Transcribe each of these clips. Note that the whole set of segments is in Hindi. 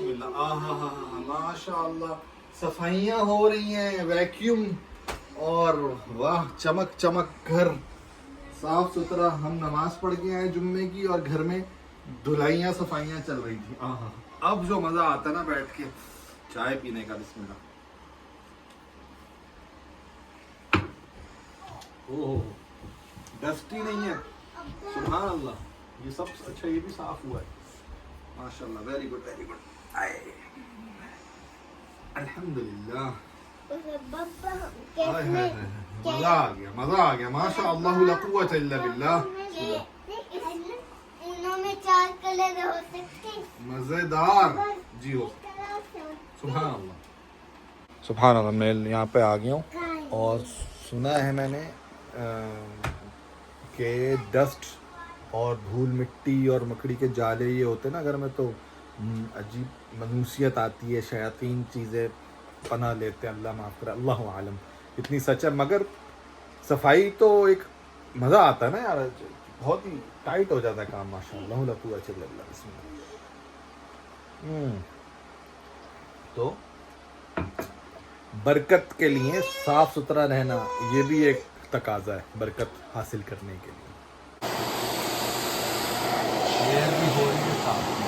बिस्मिल्लाह। आहा, माशाअल्लाह, सफाइयाँ हो रही हैं, वैक्यूम, और वाह चमक चमक, घर साफ सुथरा। हम नमाज पढ़ के आए जुम्मे की, और घर में धुलाइयाँ सफाइयाँ चल रही थी। आहा, अब जो मजा आता है ना बैठ के चाय पीने का। बिस्मिल्लाह। ओह, डस्टी नहीं है, सुभान अल्लाह। ये सब अच्छा, ये भी साफ हुआ है माशाल्लाह। Very good, very good. अल्हम्दुलिल्लाह। हाय हाय हाय, मजा आ गया, मजा आ गया माशाअल्लाह, ला कुव्वत इल्ला बिल्लाह। में 4 कलर हो सकते, मजेदार जी हो। सुभान अल्लाह, सुभान अल्लाह। मैं यहाँ पे आ गया हूँ, और सुना है मैंने कि डस्ट और धूल मिट्टी और मकड़ी के जाले ये होते हैं ना घर में, तो अजीब मनूसियत आती है, शयातीन चीज़ें पनाह लेते हैं। अल्लाह माफ़ करे, अल्लाह आलम इतनी सच है। मगर सफाई तो एक मज़ा आता है ना यार, बहुत ही टाइट हो जाता है काम माशाअल्लाह, ला कुव्वत इल्ला बिल्लाह। बिस्मिल्लाह। तो बरकत के लिए साफ सुथरा रहना, ये भी एक तकाजा है बरकत हासिल करने के लिए। शेर भी हो रही है साफ।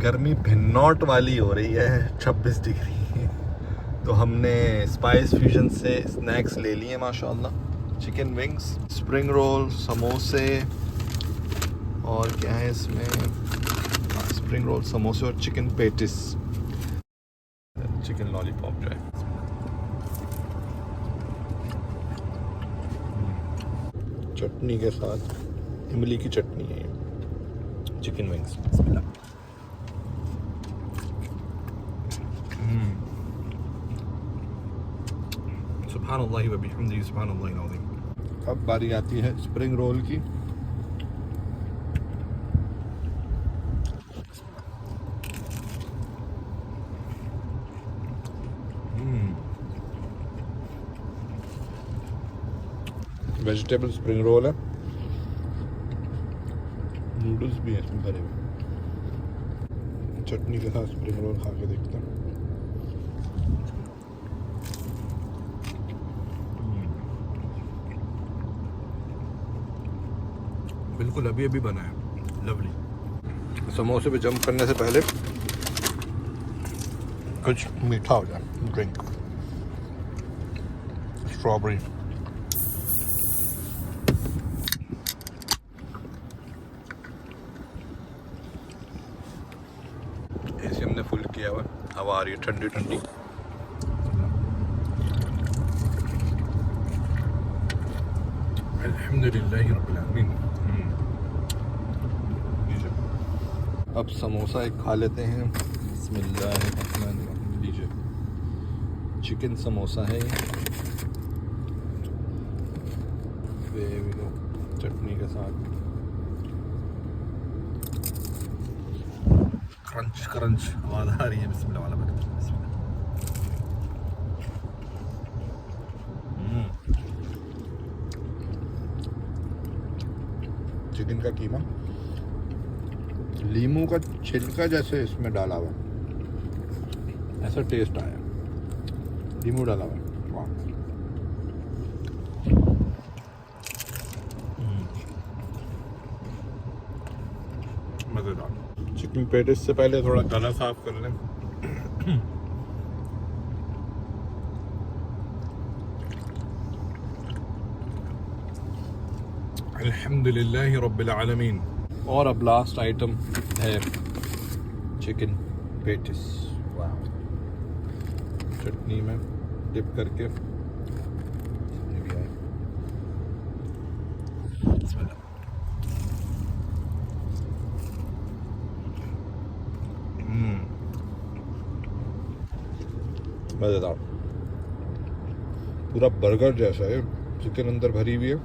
गर्मी भिन्नौट वाली हो रही है, 26 डिग्री। तो हमने स्पाइस फ्यूजन से स्नैक्स ले लिए माशाल्लाह। चिकन विंग्स, स्प्रिंग रोल, समोसे, और क्या है इसमें, स्प्रिंग रोल, समोसे और चिकन पेटिस, चिकन लॉलीपॉप जो है। चटनी के साथ, इमली की चटनी है ये, चिकन विंग्स। बिस्मिल्लाह। सुभानअल्लाह व बिहम्दिही, सुभानअल्लाहिल अज़ीम। अब बारी आती है स्प्रिंग रोल की। वेजिटेबल स्प्रिंग रोल है, नूडल्स भी हैं इसमें भरे हुए। चटनी के साथ स्प्रिंग रोल खा के देखते हैं। बिल्कुल अभी अभी बना है, लवली। समोसे पे जंप करने से पहले कुछ मीठा हो जाए, ड्रिंक, स्ट्रॉबेरी। ऐसे हमने फुल किया हुआ, हवा आ रही है ठंडी ठंडी। अल्हम्दुलिल्लाह रब्बिल आलमीन। अब समोसा एक खा लेते हैं। बिस्मिल्लाहिर्रहमानिर्रहीम। लीजिए, चिकन समोसा है ये, चटनी के साथ। क्रंच क्रंच आवाज़ आ रही है। बिस्मिल्लाह वाला बटन। चिकन का कीमा लीमू का छिलका जैसे इसमें डाला हुआ, ऐसा टेस्ट आया, लीमू डाला हुआ। वाह, मज़ेदार। चिकन पेटिस से पहले थोड़ा गला साफ कर लें। अल्हम्दुलिल्लाह रब्बिल आलमीन। और अब लास्ट आइटम है चिकन पेटिस। वाह, चटनी में डिप करके ये भी आए। मज़ेदार, पूरा बर्गर जैसा है, चिकन अंदर भरी हुई है,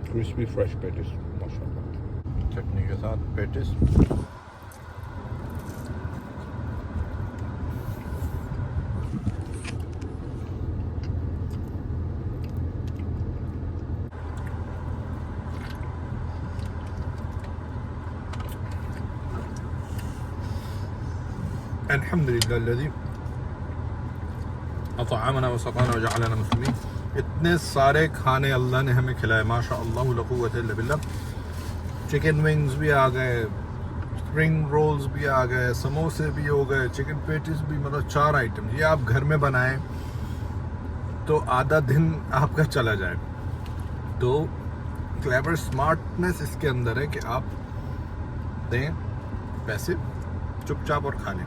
क्रिस्पी फ्रेश पेटिस माशाल्लाह। चटनी के साथ पेटिस। अल्हम्दुलिल्लाह अतअमना व सक़ाना व जअलना मुस्लिमीन। इतने सारे खाने अल्लाह ने हमें खिलाए, माशा अल्लाह ला कुव्वता इल्ला बिल्लाह। चिकन विंग्स भी आ गए, स्प्रिंग रोल्स भी आ गए, समोसे भी हो गए, चिकन पेटीज भी, मतलब 4 आइटम। ये आप घर में बनाएं तो आधा दिन आपका चला जाए। तो क्लेवर स्मार्टनेस इसके अंदर है कि आप दें पैसे चुपचाप और खा लें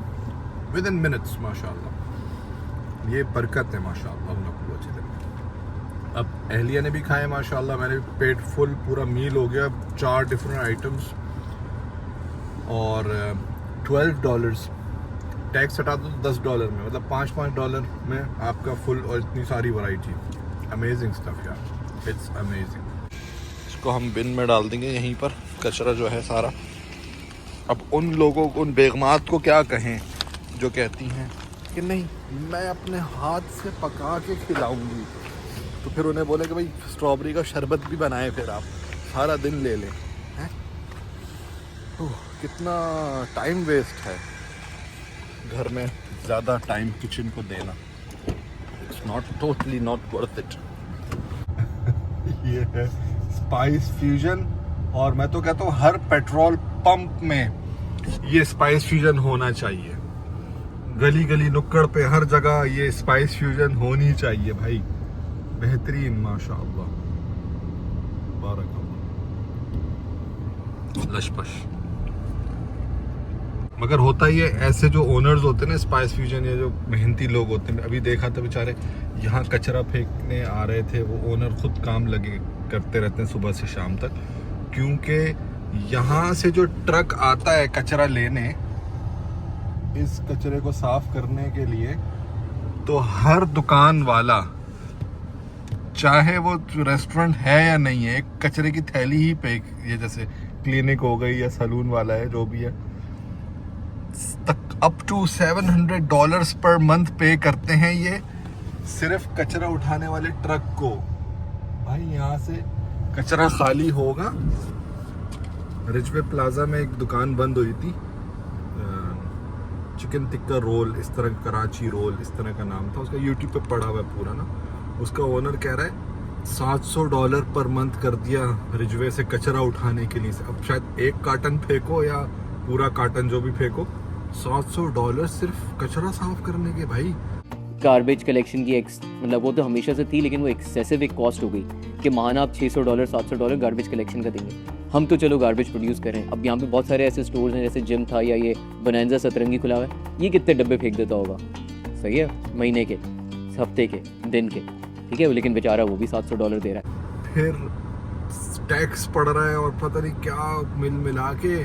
विद इन मिनट्स। माशाल्लाह ये बरकत है माशाल्लाह। अब अहलिया ने भी खाए माशाल्लाह, मैंने भी पेट फुल, पूरा मील हो गया। 4 डिफरेंट आइटम्स और $12 टैक्स हटा दो $10 में, मतलब $5 में आपका फुल और इतनी सारी वैरायटी। अमेजिंग स्टफ यार, इट्स अमेजिंग। इसको हम बिन में डाल देंगे यहीं पर, कचरा जो है सारा। अब उन लोगों को, उन बेगमात को क्या कहें जो कहती हैं कि नहीं मैं अपने हाथ से पका के खिलाऊंगी, तो फिर उन्हें बोले कि भाई स्ट्रॉबेरी का शरबत भी बनाए, फिर आप सारा दिन ले लें। हैं कितना टाइम वेस्ट है घर में, ज़्यादा टाइम किचन को देना। It's not totally not worth it. ये है स्पाइस फ्यूजन, और मैं तो कहता हूँ हर पेट्रोल पंप में ये स्पाइस फ्यूजन होना चाहिए। गली गली नुक्कड़ पे हर जगह ये स्पाइस फ्यूजन होनी चाहिए भाई। बेहतरीन माशाअल्लाह, बारकल्लाह, लशपश। मगर होता ही है, ऐसे जो ओनर्स होते हैं ना स्पाइस फ्यूजन, ये जो मेहनती लोग होते हैं, अभी देखा था बेचारे यहाँ कचरा फेंकने आ रहे थे, वो ओनर खुद काम लगे करते रहते हैं सुबह से शाम तक, क्योंकि यहाँ से जो ट्रक आता है कचरा लेने, इस कचरे को साफ करने के लिए, तो हर दुकान वाला, चाहे वो रेस्टोरेंट है या नहीं है, एक कचरे की थैली ही पे, ये जैसे क्लिनिक हो गई या सलून वाला है जो भी है, अप टू $700 पर मंथ पे करते हैं ये सिर्फ कचरा उठाने वाले ट्रक को। भाई यहाँ से कचरा खाली होगा। रिजवे प्लाजा में एक दुकान बंद हुई थी, चिकन टिक्का रोल, इस तरह कराची रोल इस तरह का नाम था उसका, यूट्यूब पे पड़ा हुआ है पूरा ना। उसका ओनर कह रहा है $700 पर मंथ कर दिया रिजवे से कचरा उठाने के लिए। अब शायद एक कार्टन फेंको या पूरा कार्टन जो भी फेंको, $700 सिर्फ कचरा साफ करने के। भाई गार्बेज कलेक्शन की मतलब वो तो हमेशा से थी, लेकिन वो एक्सेसिव एक कॉस्ट हो गई कि माना आप $600 $700 गार्बेज कलेक्शन का देंगे। हम तो चलो गार्बेज प्रोड्यूस करें। अब यहाँ पे बहुत सारे ऐसे स्टोर्स हैं, जैसे जिम था या ये बनांजा सतरंगी खुला हुआ है, ये कितने डब्बे फेंक देता होगा, सही है, महीने के, हफ्ते के, दिन के, ठीक है, लेकिन बेचारा वो भी $700 दे रहा है। फिर टैक्स पड़ रहा है और पता नहीं क्या मिला के,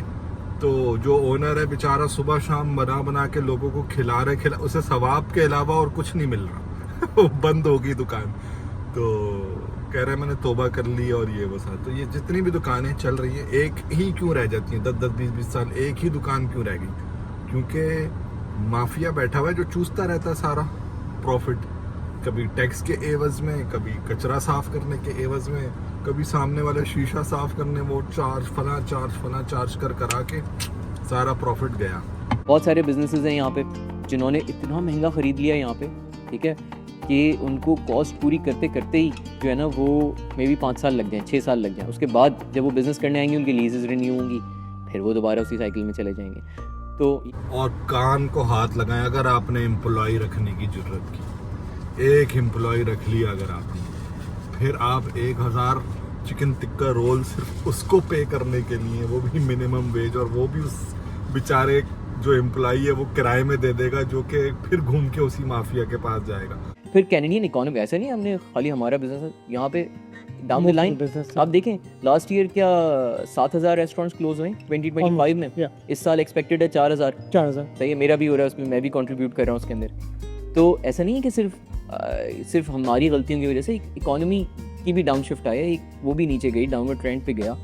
तो जो ओनर है बेचारा सुबह शाम बना के लोगों को खिला उसे सवाब के अलावा और कुछ नहीं मिल रहा। वो बंद होगी दुकान, तो कह रहे हैं मैंने तौबा कर ली और ये बस। तो ये जितनी भी दुकानें चल रही हैं, एक ही क्यों रह जाती हैं, 10-10 20-20 साल एक ही दुकान क्यों रह गई? क्योंकि माफिया बैठा हुआ है जो चूसता रहता है सारा प्रॉफिट, कभी टैक्स के एवज में, कभी कचरा साफ करने के एवज में, कभी सामने वाला शीशा साफ करने वो फला चार्ज करा के सारा प्रॉफिट गया। बहुत सारे बिजनेसेस हैं यहाँ पे जिन्होंने इतना महंगा ख़रीद लिया यहाँ पे, ठीक है, कि उनको कॉस्ट पूरी करते करते ही जो है ना वो मे बी 5 साल लग जाएँ, 6 साल लग जाएँ। उसके बाद जब वो बिज़नेस करने आएंगे, उनकी लीजेस रिन्यू होंगी, फिर वो दोबारा उसी साइकिल में चले जाएंगे। तो और कान को हाथ लगाएं, अगर आपने एम्प्लॉय रखने की जरूरत की, एक एम्प्लॉय रख लिया अगर आपने, फिर आप 1000 चिकन टिक्का रोल सिर्फ उसको पे करने के लिए, वो भी मिनिमम वेज, और वो भी उस बेचारे जो एम्प्लॉय है वो किराए में दे देगा, जो कि फिर घूम के उसी माफिया के पास जाएगा। फिर कैनेडियन इकोनॉमी, ऐसा नहीं हमने खाली हमारा बिजनेस है यहाँ पे, डाउन द लाइन आप देखें लास्ट ईयर क्या 7000 रेस्टोरेंट्स क्लोज हुए 2025 में। इस साल एक्सपेक्टेड है 4000। सही है, मेरा भी हो रहा है उसमें, मैं भी कंट्रीब्यूट कर रहा हूँ उसके अंदर। तो ऐसा नहीं है कि सिर्फ हमारी गलतियों की वजह से इकोनॉमी की भी डाउन शिफ्ट आया, वो भी नीचे गई, डाउनवर्ड ट्रेंड पे गया,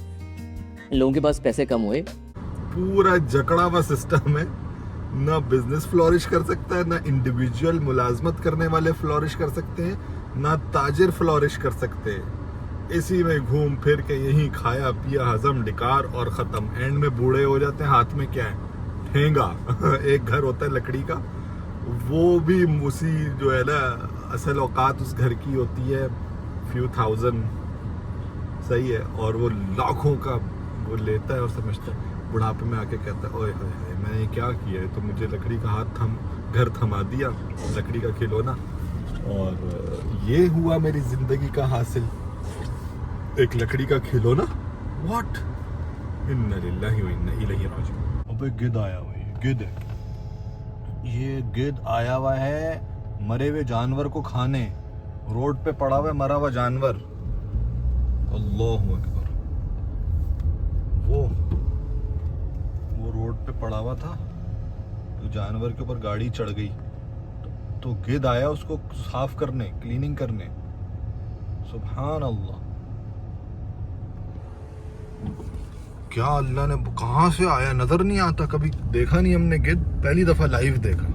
लोगों के पास पैसे कम हुए। पूरा जकड़ा हुआ सिस्टम है, ना बिजनेस फ्लोरिश कर सकता है, ना इंडिविजुअल मुलाजमत करने वाले फ्लोरिश कर सकते हैं, ना ताजिर फ्लोरिश कर सकते हैं। इसी में घूम फिर के यही खाया पिया हजम डिकार और ख़त्म, एंड में बूढ़े हो जाते हैं, हाथ में क्या है, ठेंगा एक घर होता है लकड़ी का, वो भी उसी जो है ना असल औकात उस घर की होती है फ्यू थाउजेंड, सही है, और वो लाखों का वो लेता है और समझता है, बुढ़ापे में आके कहता है ओए होए होए मैंने क्या किया है, तो मुझे लकड़ी का हाथ घर थमा दिया, लकड़ी का खिलौना। और ये हुआ मेरी जिंदगी का हासिल, एक लकड़ी का खिलौना। व्हाट, इन्ना लिल्लाहि व इन्ना इलैहि राजिऊन। अबे गिद्ध आया हुआ है, गिद्ध है ये, गिद्ध आया हुआ है मरे हुए जानवर को खाने, रोड पे पड़ा हुआ है मरा हुआ जानवर। अल्लाहु अकबर, वो रोड पे पड़ा हुआ था, तो जानवर के ऊपर गाड़ी चढ़ गई, तो गिद्ध आया उसको साफ करने, क्लीनिंग करने। सुभान अल्लाह, क्या अल्लाह ने, कहाँ से आया नजर नहीं आता, कभी देखा नहीं हमने गिद्ध, पहली दफा लाइव देखा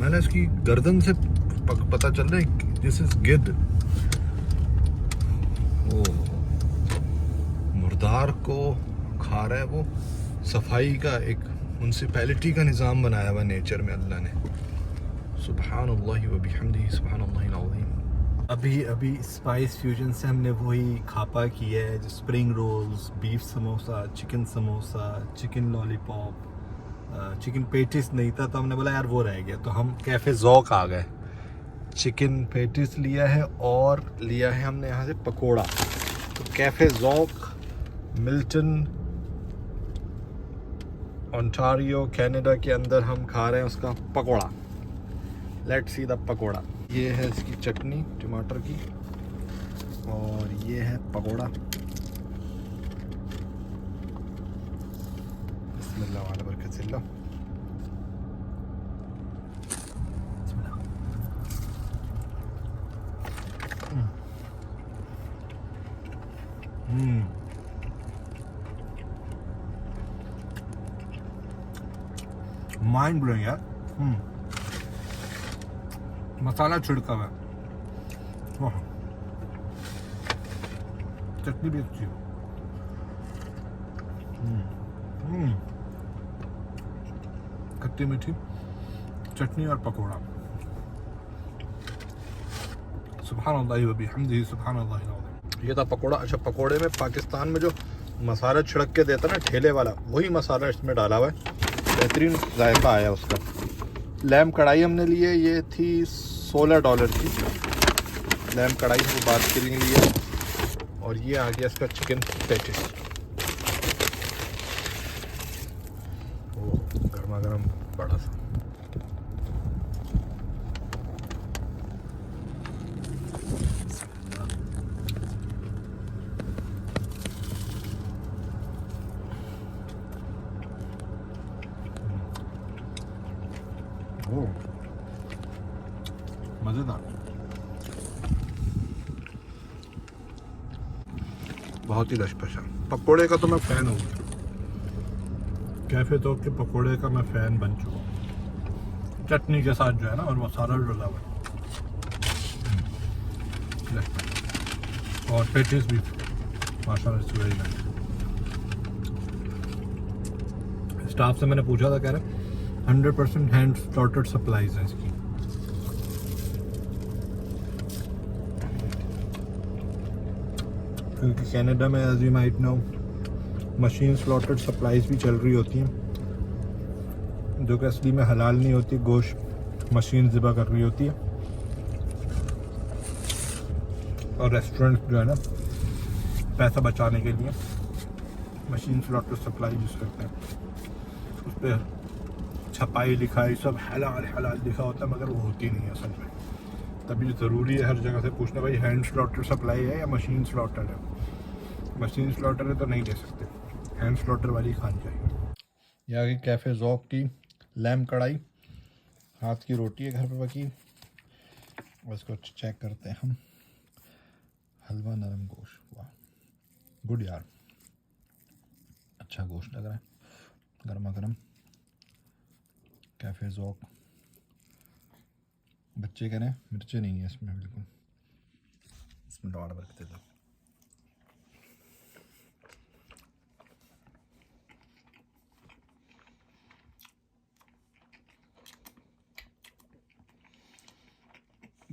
मैंने। इसकी गर्दन से पता चल रहा है दिस इज गिद्ध। ओ, मुर्दार को खा रहा है वो। सफाई का एक म्युनिसिपैलिटी का निज़ाम बनाया हुआ नेचर में अल्लाह ने। सुभान अल्लाह व बिहम्दिही सुभान अल्लाहिल अज़ीम। अभी स्पाइस फ्यूजन से हमने वही खापा किया है, जो spring rolls, beef samosa, chicken lollipop, chicken patties नहीं था तो हमने बोला यार वो रह गया, तो हम कैफ़े ज़ौक आ गए। चिकन पेटिस लिया है और लिया है हमने यहाँ से पकोड़ा। तो कैफ़े ज़ौक, मिल्टन, ओंटारियो, कनाडा के अंदर हम खा रहे हैं उसका pakora. Let's see the pakora. ये है इसकी चटनी टमाटर की, और ये है पकोड़ा। बिस्मिल्लाह वाला बरकतिल्लाह। माइंड ब्लोइंग यार। मसाला छिड़का हुआ है, चटनी भी अच्छी है। खट्टी मीठी चटनी और पकोड़ा। सुभान अल्लाह व बिहम्दिही सुभान अल्लाहिल अज़ीम। ये था पकोड़ा। अच्छा, पकोड़े में पाकिस्तान में जो मसाला छिड़क के देता ना ठेले वाला, वही मसाला इसमें डाला हुआ है, बेहतरीन जायका आया उसका। लैम्प कढ़ाई हमने ली है, ये थी $16 की लैम्प कढ़ाई, वो बात के लिए ली है। और ये आ गया इसका चिकन पैटिस, वो गर्मा गर्म बड़ा सा। मज़ेदार, बहुत ही लशपशा। पकोड़े का तो मैं फ़ैन हूँ, कैफ़े ज़ौक के पकोड़े का मैं फ़ैन बन चुका हूँ, चटनी के साथ जो है ना, और मसाला डला हुआ है। और पेटिस भी माशाल्लाह से वेरी नाइस। स्टाफ से मैंने पूछा था, कह रहे 100% हैंड स्लॉटर्ड सप्लाईज हैं इसकी। क्योंकि कनाडा में as you might know machine slaughtered supplies भी चल रही होती हैं, जो कि असली में हलाल नहीं होती, गोश्त मशीन ज़िबा कर रही होती है। और रेस्टोरेंट जो है ना, पैसा बचाने के लिए मशीन स्लॉटर्ड सप्लाई यूज़ करते हैं। उस पर छपाई लिखाई सब हलाल हलाल लिखा होता है, मगर वो होती नहीं है असल में। तभी ज़रूरी है हर जगह से पूछना, भाई हैंड स्लॉटर सप्लाई है या मशीन स्लॉटर है। मशीन स्लॉटर है तो नहीं ले सकते, हैंड स्लॉटर वाली खानी चाहिए। यह आ गई कैफ़े ज़ौक की लैम्प कढ़ाई, हाथ की रोटी है घर पे पकी। इसको चेक करते हैं हम। हलवा नरम गोश्त, वाह गुड यार, अच्छा गोश्त लग रहा है, गर्मा गर्म। कैफ़े ज़ौक, बच्चे कह रहे हैं मिर्चें नहीं है इसमें बिल्कुल। इसमें डॉट बरकते दो।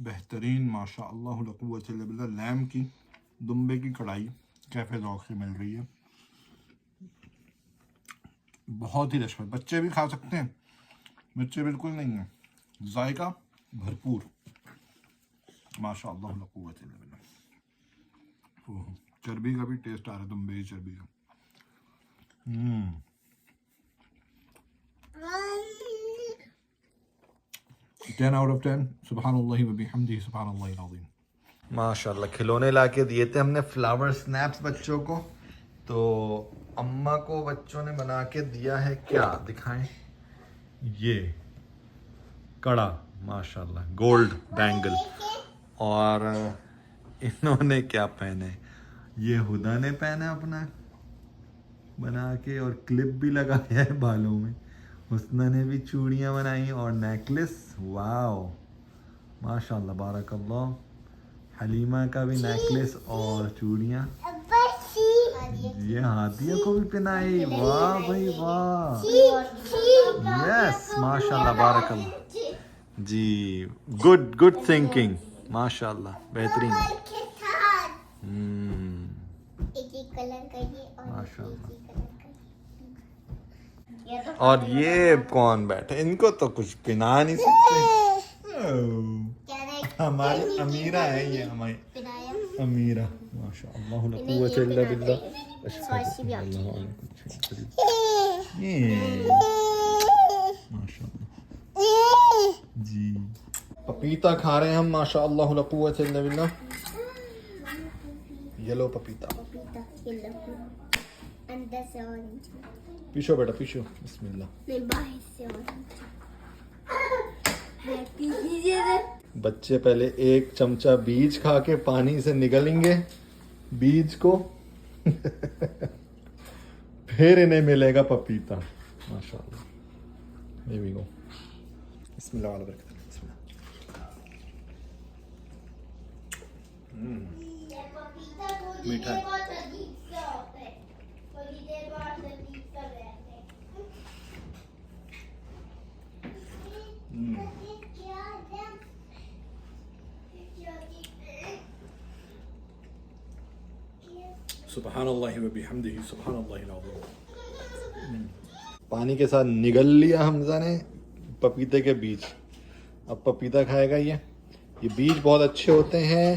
बेहतरीन माशाअल्लाह ला कुव्वत इल्ला बिल्लाह लैम की दुम्बे की कढ़ाई कैफे ज़ौक़ से मिल रही है। बहुत ही लशकर, बच्चे भी खा सकते हैं, बच्चे बिल्कुल नहीं हैं, जायका भरपूर माशाअल्लाह ला कुव्वत इल्ला बिल्लाह। ओह, चर्बी का भी टेस्ट आ रहा है, दुम्बे की चर्बी का। 10 out of 10 सुब्हानल्लाहि व बिहम्दिही सुब्हानल्लाहिल अज़ीम। माशाल्लाह खिलौने लाके दिए थे हमने, फ्लावर स्नैप्स बच्चों को। तो अम्मा को बच्चों ने बना के दिया है, क्या दिखाएं, ये कड़ा माशाल्लाह गोल्ड बैंगल। और इन्होंने क्या पहने, ये हुदा ने पहना अपना बना के, और क्लिप भी लगाया है बालों में। हुस्ना ने भी चूड़ियाँ बनाई और नेकलेस, वाओ माशाल्लाह बारकल्लाह। हलीमा का भी नेकलेस और चूड़ियाँ, ये हादिया को भी पहनाई, वाह भाई वाह, यस माशाल्लाह बारकल्लाह जी। गुड गुड थिंकिंग माशाल्लाह, बेहतरीन। माशाल्लाह। और ये कौन बैठे, इनको तो कुछ पिना नहीं सकते। हमारी अमीरा है ये, हमारी अमीरा माशाअल्लाह ला कुव्वत इल्ला बिल्लाह। माशाअल्लाह जी। पपीता खा रहे हैं हम माशाअल्लाह ला कुव्वत इल्ला बिल्लाह। येलो पपीता, अंदर से ऑरेंज, पीछो बेटा पीछो, बिस्मिल्लाह। नहीं बाहर से ऑरेंज। बच्चे पहले एक चमचा बीज खा के पानी से निगलेंगे बीज को फिर इन्हें मिलेगा पपीता माशाल्लाह। Here we go. बिस्मिल्लाह वाला बरकत, बिस्मिल्लाह। मीठा है। सुब्हानल्लाहि व बिहम्दिही सुब्हानल्लाहिल अज़ीम। पानी के साथ निगल लिया हमजा ने पपीते के बीज। अब पपीता खाएगा ये बीज बहुत अच्छे होते हैं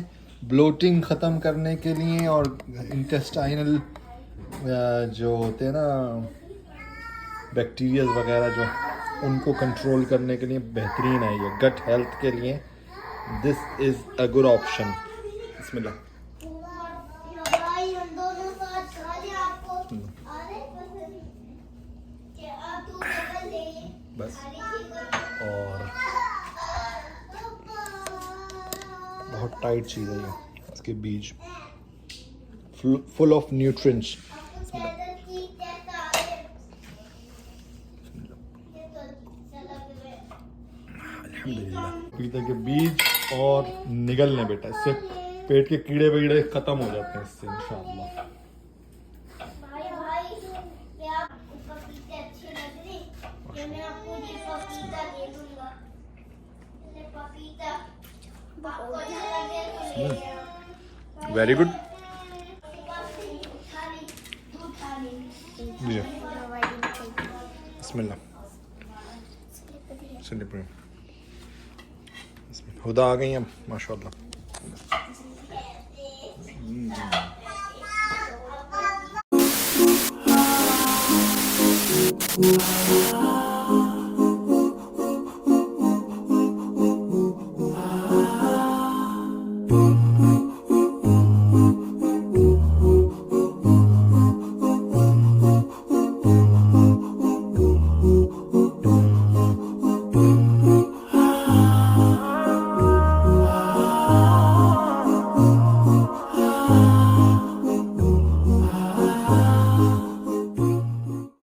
ब्लोटिंग ख़त्म करने के लिए, और इंटेस्टाइनल जो होते हैं ना बैक्टीरियाज वगैरह जो, उनको कंट्रोल करने के लिए बेहतरीन है ये, गट हेल्थ के लिए this is a good option. बिस्मिल्लाह। बस, और बहुत टाइट चीज़ है ये, इसके बीज फुल ऑफ न्यूट्रिएंट्स। अल्हम्दुलिल्लाह। पपीते के बीज और निगलने बेटा, इससे पेट के कीड़े वगीड़े खत्म हो जाते हैं इससे इंशाअल्लाह। Very good. बिस्मिल्लाह। हुदा आ गई अब माशाअल्लाह।